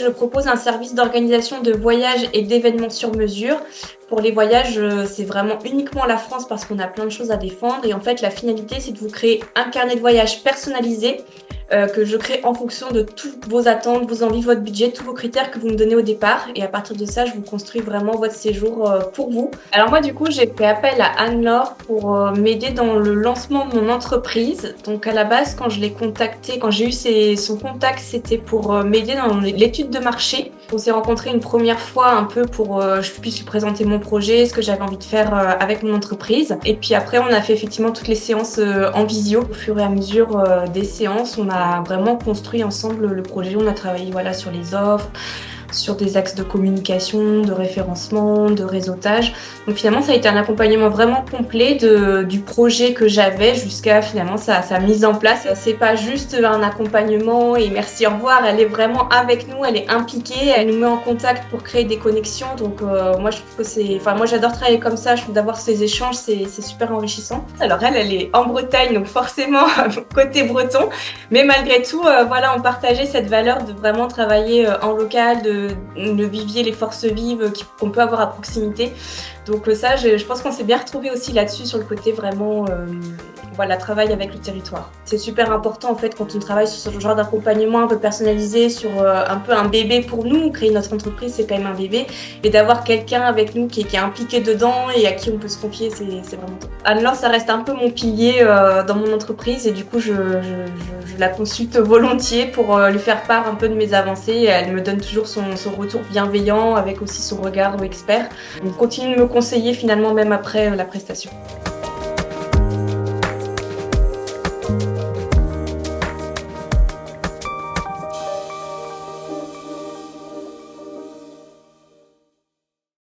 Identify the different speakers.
Speaker 1: je propose un service d'organisation de voyages et d'événements sur mesure. Pour les voyages, c'est vraiment uniquement la France parce qu'on a plein de choses à défendre. Et en fait, la finalité, c'est de vous créer un carnet de voyage personnalisé que je crée en fonction de toutes vos attentes, vos envies, votre budget, tous vos critères que vous me donnez au départ. Et à partir de ça, je vous construis vraiment votre séjour pour vous. Alors moi, du coup, j'ai fait appel à Anne-Laure pour m'aider dans le lancement de mon entreprise. Donc à la base, quand je l'ai contactée, quand j'ai eu son contact, c'était pour m'aider dans l'étude de marché. On s'est rencontrés une première fois un peu pour que je puisse lui présenter mon projet, ce que j'avais envie de faire avec mon entreprise. Et puis après, on a fait effectivement toutes les séances en visio. Au fur et à mesure des séances, on a vraiment construit ensemble le projet. On a travaillé voilà, sur les offres, sur des axes de communication, de référencement, de réseautage. Donc finalement, ça a été un accompagnement vraiment complet du projet que j'avais jusqu'à finalement sa mise en place. C'est pas juste un accompagnement et merci, au revoir. Elle est vraiment avec nous, elle est impliquée, elle nous met en contact pour créer des connexions. Donc moi, je trouve que moi, j'adore travailler comme ça. Je trouve d'avoir ces échanges, c'est super enrichissant. Alors elle est en Bretagne, donc forcément côté breton. Mais malgré tout, voilà, on partageait cette valeur de vraiment travailler en local, le vivier, les forces vives qu'on peut avoir à proximité. Donc ça, je pense qu'on s'est bien retrouvés aussi là-dessus sur le côté vraiment voilà, travail avec le territoire. C'est super important en fait quand on travaille sur ce genre d'accompagnement un peu personnalisé, sur un peu un bébé pour nous. Créer notre entreprise, c'est quand même un bébé. Et d'avoir quelqu'un avec nous qui est impliqué dedans et à qui on peut se confier, c'est vraiment top. Anne-Laure, ça reste un peu mon pilier dans mon entreprise et du coup, je la consulte volontiers pour lui faire part un peu de mes avancées. Et elle me donne toujours son retour bienveillant avec aussi son regard expert. Elle continue de me conseiller finalement même après la prestation.